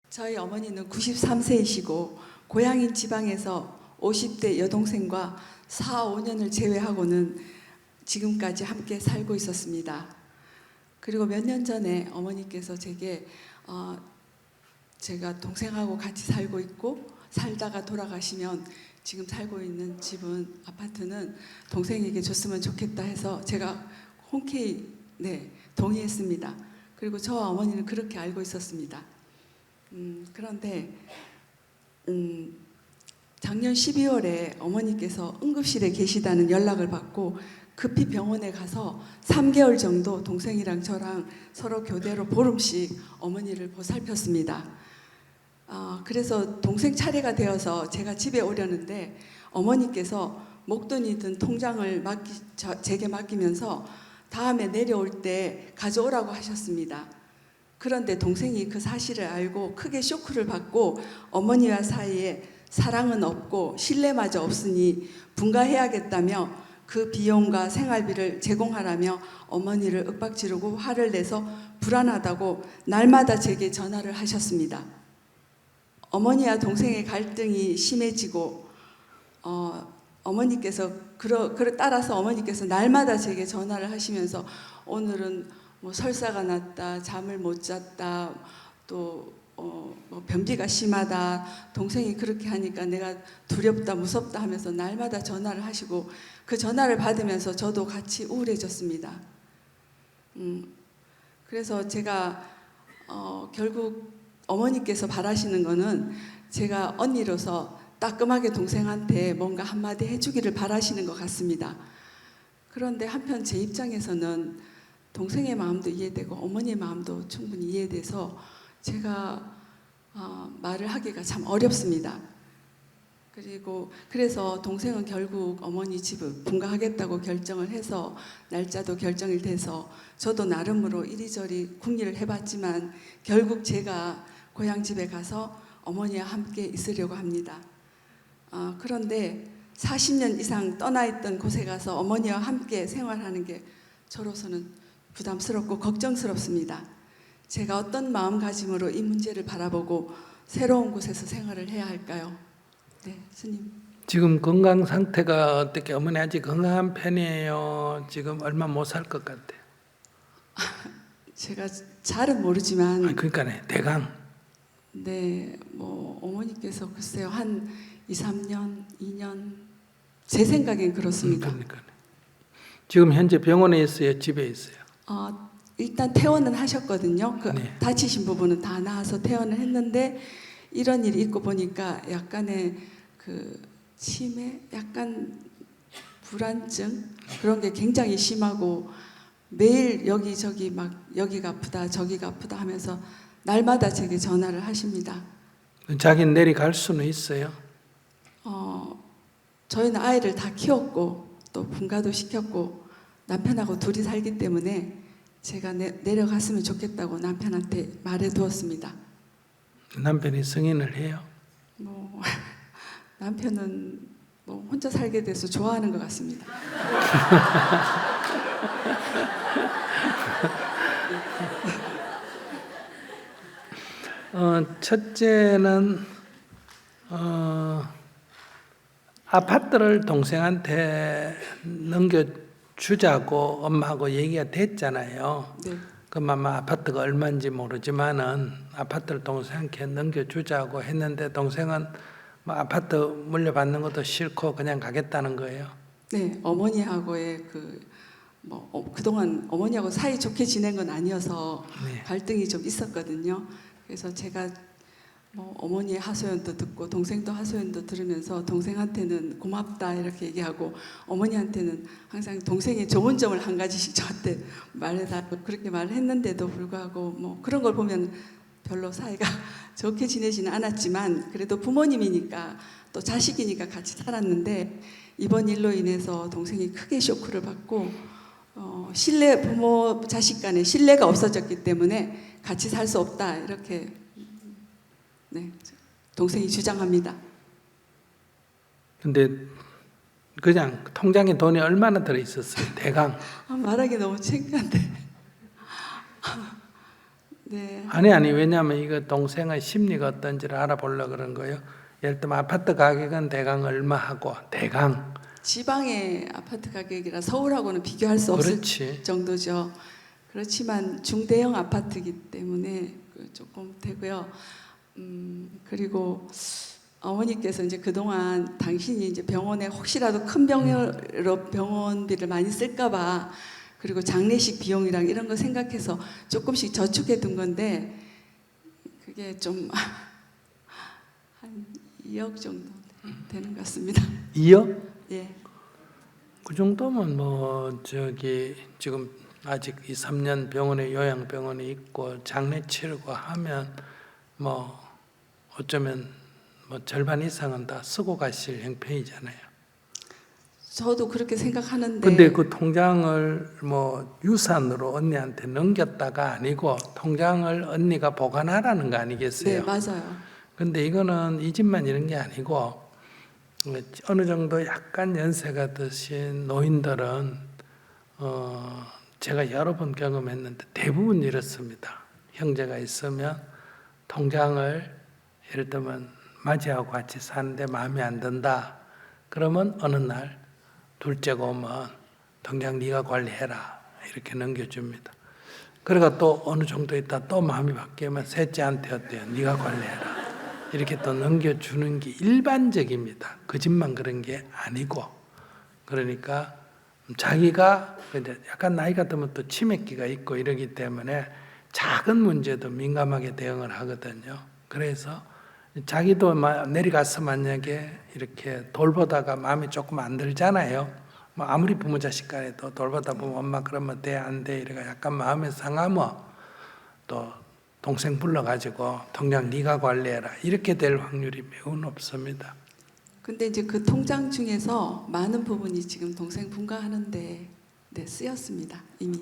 저희 어머니는 93세이시고 고향인 지방에서 50대 여동생과 4, 5년을 제외하고는 지금까지 함께 살고 있었습니다. 그리고 몇 년 전에 어머니께서 제게 제가 동생하고 같이 살고 있고 살다가 돌아가시면 지금 살고 있는 집은 아파트는 동생에게 줬으면 좋겠다 해서 제가 흔쾌히 동의했습니다. 그리고 저와 어머니는 그렇게 알고 있었습니다. 그런데 작년 12월에 어머니께서 응급실에 계시다는 연락을 받고 급히 병원에 가서 3개월 정도 동생이랑 저랑 서로 교대로 보름씩 어머니를 보살폈습니다. 그래서 동생 차례가 되어서 제가 집에 오려는데 어머니께서 목돈이 든 통장을 제게 맡기면서 다음에 내려올 때 가져오라고 하셨습니다. 그런데 동생이 그 사실을 알고 크게 쇼크를 받고 어머니와 사이에 사랑은 없고 신뢰마저 없으니 분가해야겠다며 그 비용과 생활비를 제공하라며 어머니를 윽박지르고 화를 내서 불안하다고 날마다 제게 전화를 하셨습니다. 어머니와 동생의 갈등이 심해지고 어머니께서 따라서 어머니께서 날마다 제게 전화를 하시면서 오늘은 뭐 설사가 났다, 잠을 못 잤다, 또 뭐 변비가 심하다, 동생이 그렇게 하니까 내가 두렵다, 무섭다 하면서 날마다 전화를 하시고 그 전화를 받으면서 저도 같이 우울해졌습니다. 그래서 제가 결국 어머니께서 바라시는 거는 제가 언니로서 따끔하게 동생한테 뭔가 한마디 해주기를 바라시는 것 같습니다. 그런데 한편 제 입장에서는 동생의 마음도 이해되고 어머니의 마음도 충분히 이해돼서 제가 말을 하기가 참 어렵습니다. 그래서 동생은 결국 어머니 집을 분가하겠다고 결정을 해서 날짜도 결정이 돼서 저도 나름으로 이리저리 궁리를 해봤지만 결국 제가 고향 집에 가서 어머니와 함께 있으려고 합니다. 그런데 40년 이상 떠나 있던 곳에 가서 어머니와 함께 생활하는 게 저로서는 부담스럽고 걱정스럽습니다. 제가 어떤 마음가짐으로 이 문제를 바라보고 새로운 곳에서 생활을 해야 할까요? 네, 스님. 지금 건강 상태가 어떻게? 어머니 아직 건강한 편이에요? 지금 얼마 못 살 것 같아요? 제가 잘은 모르지만 그러니까네, 대강. 네, 뭐 어머니께서 글쎄요 한 2, 3년, 2년 제 생각엔 그렇습니다. 그러니까네. 지금 현재 병원에 있어요? 집에 있어요? 일단 퇴원은 하셨거든요. 네. 다치신 부분은 다 나아서 퇴원을 했는데 이런 일이 있고 보니까 약간의 그 치매, 약간 불안증 그런 게 굉장히 심하고 매일 여기저기 막 여기가 아프다 저기가 아프다 하면서 날마다 제게 전화를 하십니다. 자기는 내려갈 수는 있어요? 저희는 아이를 다 키웠고 또 분가도 시켰고 남편하고 둘이 살기 때문에 제가 내려갔으면 좋겠다고 남편한테 말해두었습니다. 남편이 승인을 해요? 뭐 남편은 뭐 혼자 살게 돼서 좋아하는 것 같습니다. 첫째는 아파트를 동생한테 넘겨주자고 엄마하고 얘기가 됐잖아요. 네. 그럼 아마 아파트가 얼마인지 모르지만은 아파트를 동생한테 넘겨주자고 했는데 동생은 뭐 아파트 물려받는 것도 싫고 그냥 가겠다는 거예요. 네, 어머니하고의 그동안 어머니하고 사이 좋게 지낸 건 아니어서 네. 갈등이 좀 있었거든요. 그래서 제가 뭐 어머니의 하소연도 듣고 동생도 하소연도 들으면서 동생한테는 고맙다 이렇게 얘기하고 어머니한테는 항상 동생의 좋은 점을 한 가지씩 저한테 말해달라고 그렇게 말을 했는데도 불구하고 뭐 그런 걸 보면 별로 사이가 좋게 지내지는 않았지만 그래도 부모님이니까 또 자식이니까 같이 살았는데 이번 일로 인해서 동생이 크게 쇼크를 받고 부모 자식 간에 신뢰가 없어졌기 때문에 같이 살 수 없다 이렇게 네, 동생이 주장합니다. 근데 그냥 통장에 돈이 얼마나 들어있었어요? 대강. 말하기 너무 창피한데 네. 아니 왜냐하면 이거 동생의 심리가 어떤지를 알아보려고 그런 거예요. 예를 들면 아파트 가격은 대강 얼마 하고 대강 지방의 아파트 가격이라 서울하고는 비교할 수 없을 그렇지. 정도죠. 그렇지만 중대형 아파트이기 때문에 조금 되고요. 그리고 어머니께서 이제 그동안 당신이 이제 병원에 혹시라도 큰 병으로 병원비를 많이 쓸까봐 그리고 장례식 비용이랑 이런 거 생각해서 조금씩 저축해 둔 건데 그게 좀 한 2억 정도 되는 것 같습니다. 2억? 예. 그 정도면 뭐 저기 지금 아직 2, 3년 병원에 요양병원에 있고 장례 치르고 하면 뭐 어쩌면 뭐 절반 이상은 다 쓰고 가실 형편이잖아요. 저도 그렇게 생각하는데. 근데 그 통장을 뭐 유산으로 언니한테 넘겼다가 아니고 통장을 언니가 보관하라는 거 아니겠어요? 네, 맞아요. 근데 이거는 이 집만 이런 게 아니고 어느 정도 약간 연세가 드신 노인들은 제가 여러 번 경험했는데 대부분 이렇습니다. 형제가 있으면 통장을 예를 들면 맞이하고 같이 사는데 마음에 안 든다. 그러면 어느 날 둘째가 오면 통장 네가 관리해라 이렇게 넘겨줍니다. 그러가 또 어느 정도 있다 또 마음이 바뀌면 셋째한테 어때요? 네가 관리해라. 이렇게 또 넘겨주는 게 일반적입니다. 그 집만 그런 게 아니고. 그러니까 자기가 이제 약간 나이가 들면 또 치매기가 있고 이러기 때문에 작은 문제도 민감하게 대응을 하거든요. 그래서 자기도 내려가서 만약에 이렇게 돌보다가 마음이 조금 안 들잖아요. 뭐 아무리 부모 자식 간에도 돌보다 보면 엄마 그러면 돼, 안 돼, 이래가 약간 마음에 상하면 또 동생 불러가지고 통장 네가 관리해라 이렇게 될 확률이 매우 높습니다. 근데 이제 그 통장 중에서 많은 부분이 지금 동생 분가하는데 네, 쓰였습니다. 이미.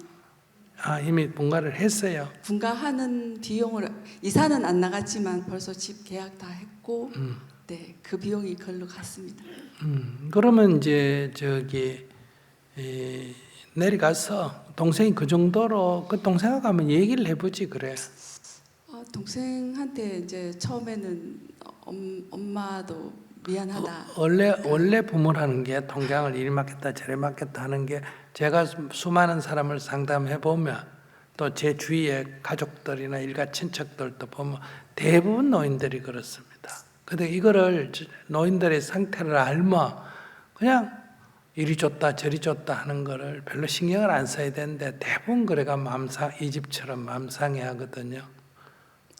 이미 분가를 했어요. 분가하는 비용을 이사는 안 나갔지만 벌써 집 계약 다 했고 네, 그 비용이 걸로 갔습니다. 그러면 이제 저기 내려가서 동생이 그 정도로 그 동생하고 한번 얘기를 해보지 그래. 동생한테 이제 처음에는 엄마도 미안하다. 원래 부모라는 게 통장을 이리 맡겠다 저리 맡겠다 하는 게 제가 수많은 사람을 상담해 보면 또 제 주위의 가족들이나 일가 친척들도 보면 대부분 노인들이 그렇습니다. 근데 이거를 노인들의 상태를 알면 그냥 이리 줬다 저리 줬다 하는 거를 별로 신경을 안 써야 되는데 대부분 그래가 이 집처럼 마음 상해하거든요.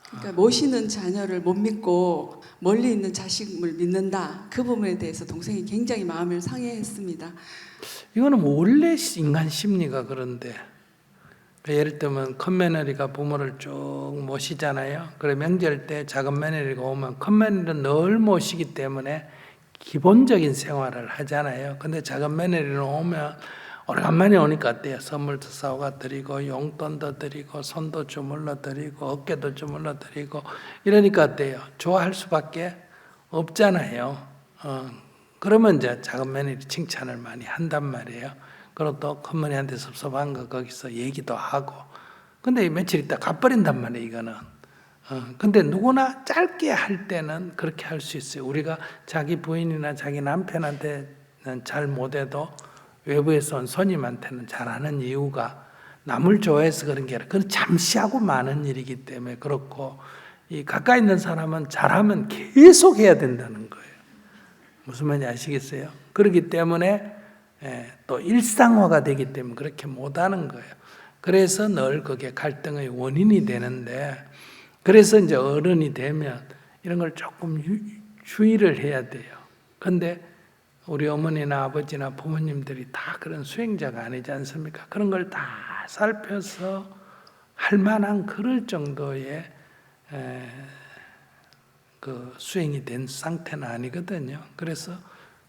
그러니까 모시는 자녀를 못 믿고 멀리 있는 자식을 믿는다. 그 부분에 대해서 동생이 굉장히 마음을 상해했습니다. 이거는 원래 인간 심리가 그런데 예를 들면 큰 며느리가 부모를 쭉 모시잖아요. 그래 명절 때 작은 며느리가 오면 큰 며느리는 늘 모시기 때문에 기본적인 생활을 하잖아요. 근데 작은 며느리는 오면 오래간만에 오니까 어때요? 선물도 사오가 드리고 용돈도 드리고 손도 주물러 드리고 어깨도 주물러 드리고 이러니까 어때요? 좋아할 수밖에 없잖아요. 그러면 이제 작은 며느리 칭찬을 많이 한단 말이에요. 그리고 또 큰머니한테 섭섭한 거 거기서 얘기도 하고. 근데 며칠 있다 가버린단 말이에요, 이거는. 근데 누구나 짧게 할 때는 그렇게 할 수 있어요. 우리가 자기 부인이나 자기 남편한테는 잘 못해도 외부에서 온 손님한테는 잘하는 이유가 남을 좋아해서 그런 게 아니라 그건 잠시 하고 많은 일이기 때문에 그렇고 이 가까이 있는 사람은 잘하면 계속 해야 된다는 거예요. 무슨 말인지 아시겠어요? 그렇기 때문에 또 일상화가 되기 때문에 그렇게 못하는 거예요. 그래서 늘 그게 갈등의 원인이 되는데 그래서 이제 어른이 되면 이런 걸 조금 주의를 해야 돼요. 근데 우리 어머니나 아버지나 부모님들이 다 그런 수행자가 아니지 않습니까? 그런 걸 다 살펴서 할 만한 그럴 정도의 그 수행이 된 상태는 아니거든요. 그래서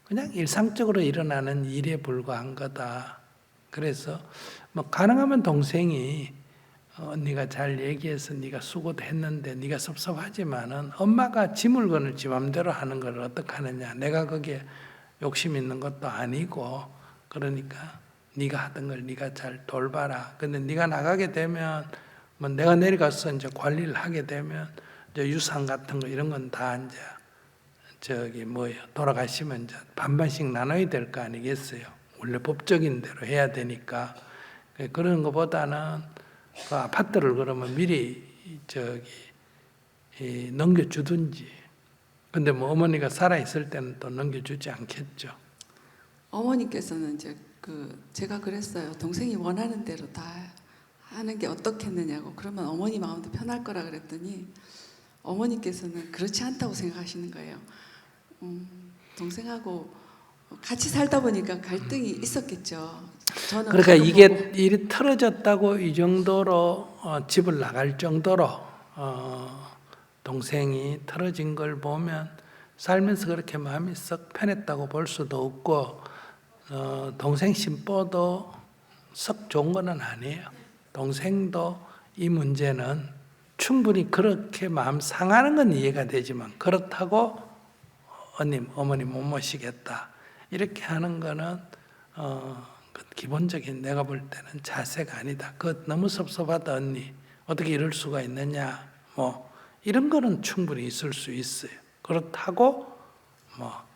그냥 일상적으로 일어나는 일에 불과한 거다. 그래서 뭐 가능하면 동생이 언니가 잘 얘기해서 네가 수고도 했는데 네가 섭섭하지만은 엄마가 지 물건을 지 맘대로 하는 걸 어떻게 하느냐. 내가 거기에 욕심 있는 것도 아니고 그러니까 네가 하던 걸 네가 잘 돌봐라. 근데 네가 나가게 되면 뭐 내가 내려가서 이제 관리를 하게 되면 이제 유산 같은 거 이런 건 다 이제 저기 뭐예요 돌아가시면 이제 반반씩 나눠야 될 거 아니겠어요. 원래 법적인 대로 해야 되니까 그런 것보다는 그 아파트를 그러면 미리 저기 넘겨주든지. 근데 뭐 어머니가 살아 있을 때는 또 넘겨주지 않겠죠. 어머니께서는 이제 제가 그랬어요. 동생이 원하는 대로 다 하는 게 어떻겠느냐고. 그러면 어머니 마음도 편할 거라 그랬더니 어머니께서는 그렇지 않다고 생각하시는 거예요. 동생하고 같이 살다 보니까 갈등이 있었겠죠. 저는 그러니까 가끔 이게 보고 일이 틀어졌다고 이 정도로 집을 나갈 정도로 동생이 틀어진 걸 보면 살면서 그렇게 마음이 썩 편했다고 볼 수도 없고 동생 심보도 썩 좋은 건 아니에요. 동생도 이 문제는 충분히 그렇게 마음 상하는 건 이해가 되지만 그렇다고 어머니 못 모시겠다 이렇게 하는 거는 기본적인 내가 볼 때는 자세가 아니다. 그거 너무 섭섭하다 언니. 어떻게 이럴 수가 있느냐. 뭐 이런 거는 충분히 있을 수 있어요. 그렇다고 뭐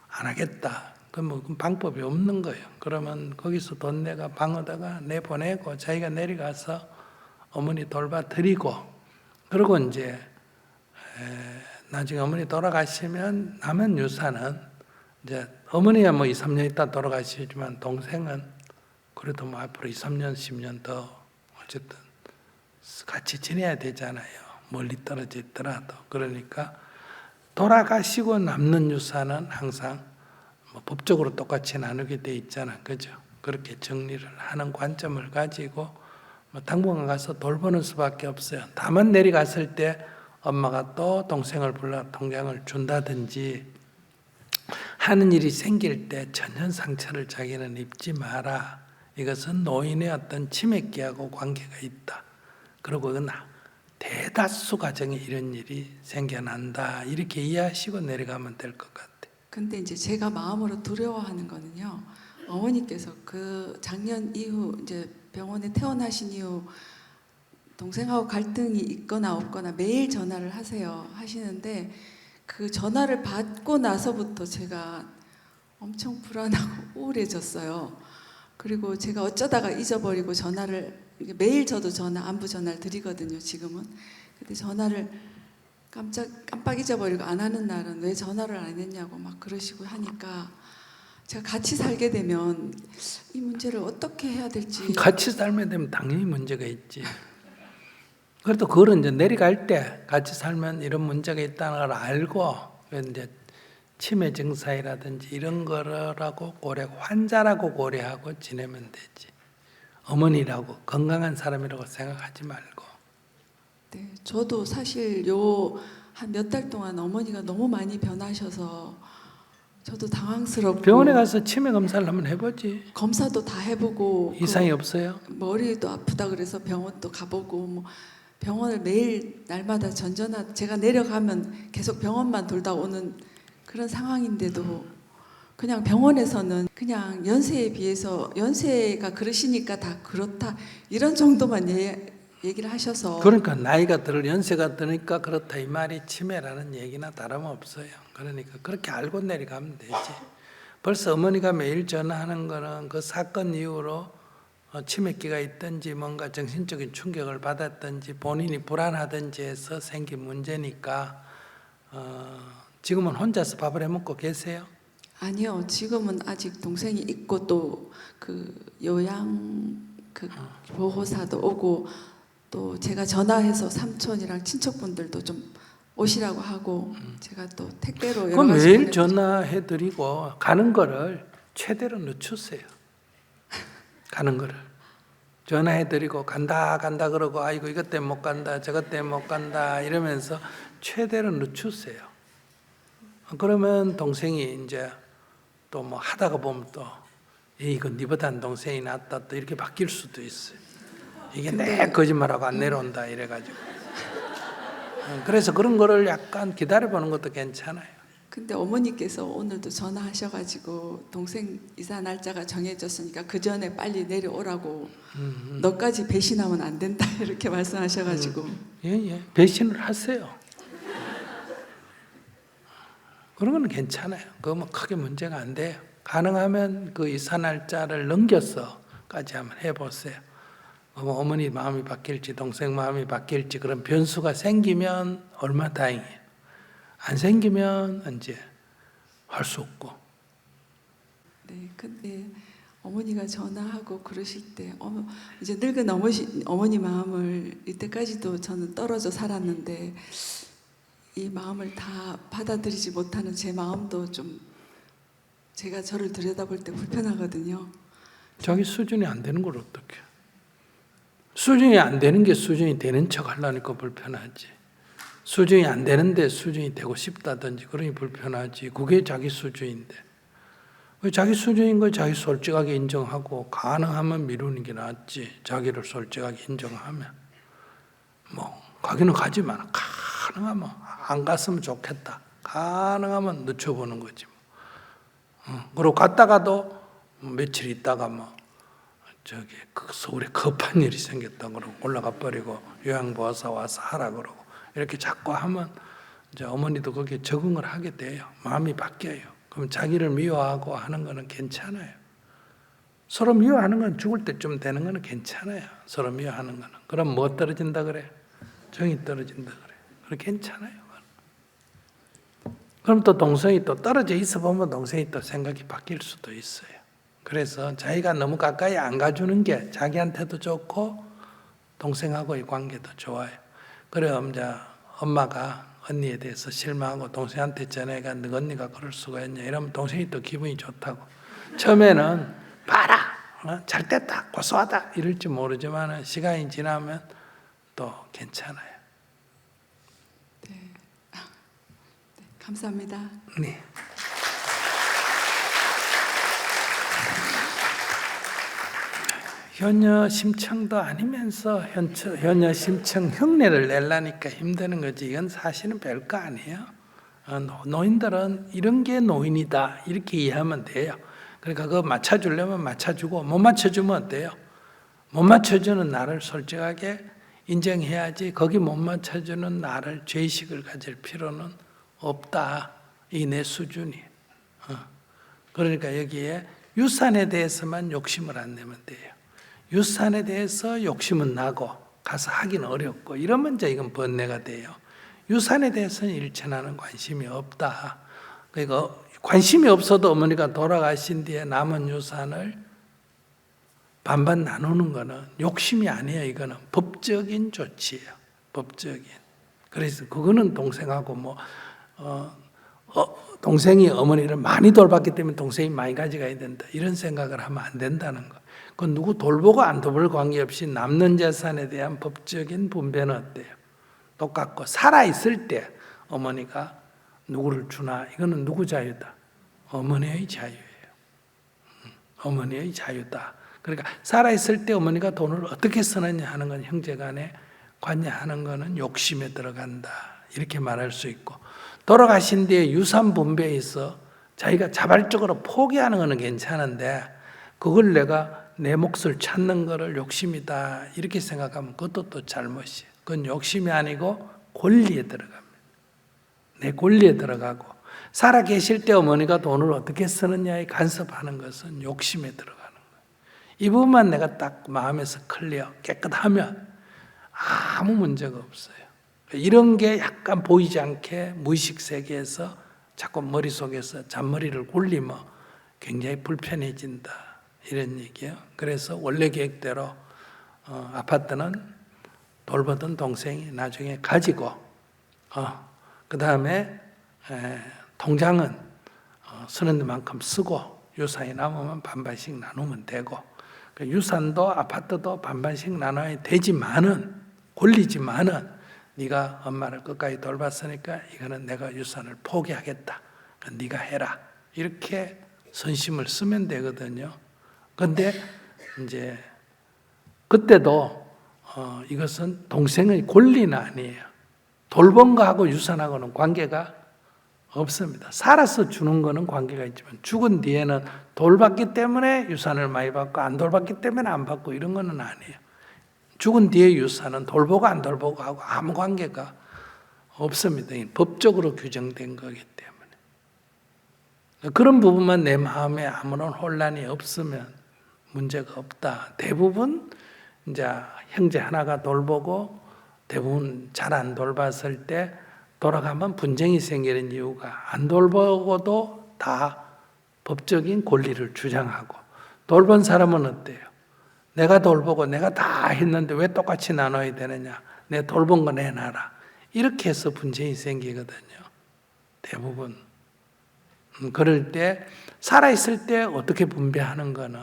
안 하겠다. 그럼 방법이 없는 거예요. 그러면 거기서 돈 내가 방에다가 내보내고 자기가 내려가서 어머니 돌봐 드리고 그리고 이제 나중에 어머니 돌아가시면 남은 유산은 이제 어머니야 뭐 2, 3년 있다 돌아가시지만 동생은 그래도 뭐 앞으로 2, 3년, 10년 더 어쨌든 같이 지내야 되잖아요. 멀리 떨어져 있더라도. 그러니까 돌아가시고 남는 유산은 항상 뭐 법적으로 똑같이 나누게 돼 있잖아. 그죠? 그렇게 정리를 하는 관점을 가지고 뭐 당분간 가서 돌보는 수밖에 없어요. 다만 내려갔을 때 엄마가 또 동생을 불러 통장을 준다든지 하는 일이 생길 때 전혀 상처를 자기는 입지 마라. 이것은 노인의 어떤 치맥기하고 관계가 있다. 그리고 그건 대다수 가정에 이런 일이 생겨난다. 이렇게 이해하시고 내려가면 될 것 같아요. 근데 이제 제가 마음으로 두려워하는 거는요. 어머니께서 그 작년 이후 이제 병원에 퇴원하신 이후 동생하고 갈등이 있거나 없거나 매일 전화를 하시는데 그 전화를 받고 나서부터 제가 엄청 불안하고 우울해졌어요. 그리고 제가 어쩌다가 잊어버리고 전화를 매일 저도 안부 전화를 드리거든요. 지금은. 근데 전화를 깜빡 잊어버리고 안 하는 날은 왜 전화를 안 했냐고 막 그러시고 하니까 제가 같이 살게 되면 이 문제를 어떻게 해야 될지. 같이 살면 되면 당연히 문제가 있지. 그래도 그걸 이제 내려갈 때 같이 살면 이런 문제가 있다는 걸 알고 이제 치매 증상이라든지 이런 거라고 환자라고 고려하고 지내면 되지. 어머니라고 건강한 사람이라고 생각하지 말고. 네, 저도 사실 한 몇 달 동안 어머니가 너무 많이 변하셔서 저도 당황스럽고 병원에 가서 치매 검사를 한번 해보지. 검사도 다 해보고 이상이 없어요? 머리도 아프다 그래서 병원도 가보고 뭐 병원을 매일 날마다 제가 내려가면 계속 병원만 돌다 오는 그런 상황인데도 그냥 병원에서는 그냥 연세에 비해서 연세가 그러시니까 다 그렇다 이런 정도만 얘기를 하셔서 그러니까 나이가 연세가 드니까 그렇다 이 말이 치매라는 얘기나 다름없어요. 그러니까 그렇게 알고 내려가면 되지. 벌써 어머니가 매일 전화하는 거는 그 사건 이후로 치매기가 있든지 뭔가 정신적인 충격을 받았든지 본인이 불안하든지 해서 생긴 문제니까 지금은 혼자서 밥을 해먹고 계세요? 아니요 지금은 아직 동생이 있고 또 그 요양 보호사도 오고 또 제가 전화해서 삼촌이랑 친척분들도 좀 오시라고 하고 제가 또 택배로 여러 그럼 가지 매일 보내드리고. 전화해드리고 가는 거를 최대로 늦추세요. 가는 거를 전화해드리고 간다 그러고 아이고 이것 때문에 못 간다 저것 때문에 못 간다 이러면서 최대로 늦추세요. 그러면 동생이 이제 또 뭐 하다가 보면 또 이거 니보단 동생이 낫다 또 이렇게 바뀔 수도 있어요. 이게 내 거짓말하고 안 내려온다 이래가지고. 그래서 그런 거를 약간 기다려보는 것도 괜찮아요. 근데 어머니께서 오늘도 전화하셔가지고 동생 이사 날짜가 정해졌으니까 그 전에 빨리 내려오라고 너까지 배신하면 안 된다 이렇게 말씀하셔가지고 예. 배신을 하세요. 그런 거는 괜찮아요. 그거 뭐 크게 문제가 안 돼요. 가능하면 그 이사 날짜를 넘겨서까지 한번 해보세요. 어머니 마음이 바뀔지 동생 마음이 바뀔지 그런 변수가 생기면 얼마나 다행이에요. 안 생기면 이제 할 수 없고. 네, 근데 어머니가 전화하고 그러실 때 이제 늙은 어머니 마음을 이때까지도 저는 떨어져 살았는데 이 마음을 다 받아들이지 못하는 제 마음도 좀 제가 저를 들여다볼 때 불편하거든요. 자기 수준이 안 되는 걸 어떻게? 수준이 안 되는 게 수준이 되는 척 하려니까 불편하지. 수준이 안 되는데 수준이 되고 싶다든지 그러니 불편하지. 그게 자기 수준인데. 자기 수준인 걸 자기 솔직하게 인정하고 가능하면 미루는 게 낫지. 자기를 솔직하게 인정하면 뭐 가기는 가지만 가능하면 안 갔으면 좋겠다. 가능하면 늦춰보는 거지. 그리고 갔다가도 며칠 있다가 뭐 저기 그 서울에 급한 일이 생겼다 그러고 올라가 버리고 요양보호사 와서 하라 그러고 이렇게 자꾸 하면 이제 어머니도 거기에 적응을 하게 돼요. 마음이 바뀌어요. 그럼 자기를 미워하고 하는 거는 괜찮아요. 서로 미워하는 건 죽을 때쯤 되는 거는 괜찮아요. 서로 미워하는 거는. 그럼 뭐 떨어진다 그래? 정이 떨어진다 그래. 그럼 괜찮아요. 그럼 또 동생이 또 떨어져 있어 보면 동생이 또 생각이 바뀔 수도 있어요. 그래서 자기가 너무 가까이 안 가주는 게 자기한테도 좋고 동생하고의 관계도 좋아요. 그럼 이제 엄마가 언니에 대해서 실망하고 동생한테 전해가 너 언니가 그럴 수가 있냐 이러면 동생이 또 기분이 좋다고. 처음에는 봐라 잘 됐다 고소하다 이럴지 모르지만 시간이 지나면 또 괜찮아요. 네, 감사합니다. 네. 효녀 심청도 아니면서 효녀 심청 흉내를 내려니까 힘드는 거지. 이건 사실은 별거 아니에요. 노인들은 이런 게 노인이다 이렇게 이해하면 돼요. 그러니까 그거 맞춰주려면 맞춰주고 못 맞춰주면 어때요? 못 맞춰주는 나를 솔직하게 인정해야지. 거기 못 맞춰주는 나를 죄의식을 가질 필요는 없다. 이 내 수준이. 그러니까 여기에 유산에 대해서만 욕심을 안 내면 돼요. 유산에 대해서 욕심은 나고 가서 하긴 어렵고 이러면 이제 이건 번뇌가 돼요. 유산에 대해서는 일천하는 관심이 없다. 그러니까 관심이 없어도 어머니가 돌아가신 뒤에 남은 유산을 반반 나누는 거는 욕심이 아니에요. 이거는 법적인 조치예요. 법적인. 그래서 그거는 동생하고 동생이 어머니를 많이 돌봤기 때문에 동생이 많이 가져가야 된다. 이런 생각을 하면 안 된다는 거. 그건 누구 돌보고 안 돌볼 관계없이 남는 재산에 대한 법적인 분배는 어때요? 똑같고 살아있을 때 어머니가 누구를 주나 이거는 누구 자유다? 어머니의 자유예요. 어머니의 자유다. 그러니까 살아있을 때 어머니가 돈을 어떻게 쓰느냐 하는 건 형제간에 관여하는 거는 욕심에 들어간다. 이렇게 말할 수 있고 돌아가신 뒤에 유산 분배에 있어 자기가 자발적으로 포기하는 거는 괜찮은데 그걸 내가 내 몫을 찾는 거를 욕심이다 이렇게 생각하면 그것도 또 잘못이에요. 그건 욕심이 아니고 권리에 들어갑니다. 내 권리에 들어가고 살아 계실 때 어머니가 돈을 어떻게 쓰느냐에 간섭하는 것은 욕심에 들어가는 거예요. 이 부분만 내가 딱 마음에서 클리어 깨끗하면 아무 문제가 없어요. 이런 게 약간 보이지 않게 무의식 세계에서 자꾸 머릿속에서 잔머리를 굴리면 굉장히 불편해진다. 이런 얘기예요. 그래서 원래 계획대로 아파트는 돌보던 동생이 나중에 가지고 그 다음에 통장은 쓰는 만큼 쓰고 유산이 남으면 반반씩 나누면 되고 유산도 아파트도 반반씩 나눠야 되지만은 권리지만은 네가 엄마를 끝까지 돌봤으니까 이거는 내가 유산을 포기하겠다. 네가 해라. 이렇게 선심을 쓰면 되거든요. 근데 이제 그때도 이것은 동생의 권리는 아니에요. 돌본 거하고 유산하고는 관계가 없습니다. 살아서 주는 거는 관계가 있지만 죽은 뒤에는 돌봤기 때문에 유산을 많이 받고 안 돌봤기 때문에 안 받고 이런 거는 아니에요. 죽은 뒤에 유산은 돌보고 안 돌보고 하고 아무 관계가 없습니다. 법적으로 규정된 거기 때문에. 그런 부분만 내 마음에 아무런 혼란이 없으면 문제가 없다. 대부분 이제 형제 하나가 돌보고 대부분 잘 안 돌봤을 때 돌아가면 분쟁이 생기는 이유가 안 돌보고도 다 법적인 권리를 주장하고 돌본 사람은 어때요? 내가 돌보고 내가 다 했는데 왜 똑같이 나눠야 되느냐? 내 돌본 거 내놔라. 이렇게 해서 분쟁이 생기거든요. 대부분. 그럴 때 살아있을 때 어떻게 분배하는 거는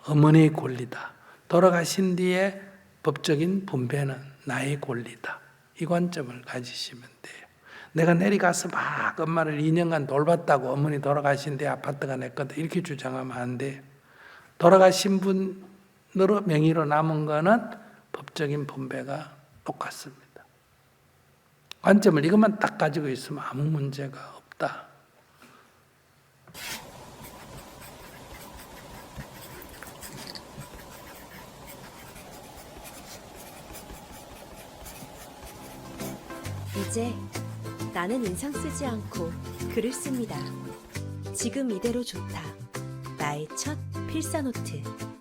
어머니의 권리다. 돌아가신 뒤에 법적인 분배는 나의 권리다. 이 관점을 가지시면 돼요. 내가 내려가서 막 엄마를 2년간 돌봤다고 어머니 돌아가신 뒤에 아파트가 내 거다 이렇게 주장하면 안 돼요. 돌아가신 분으로 명의로 남은 거는 법적인 분배가 똑같습니다. 관점을 이것만 딱 가지고 있으면 아무 문제가 없다. 이제 나는 인상 쓰지 않고 글을 씁니다. 지금 이대로 좋다. 나의 첫 필사노트.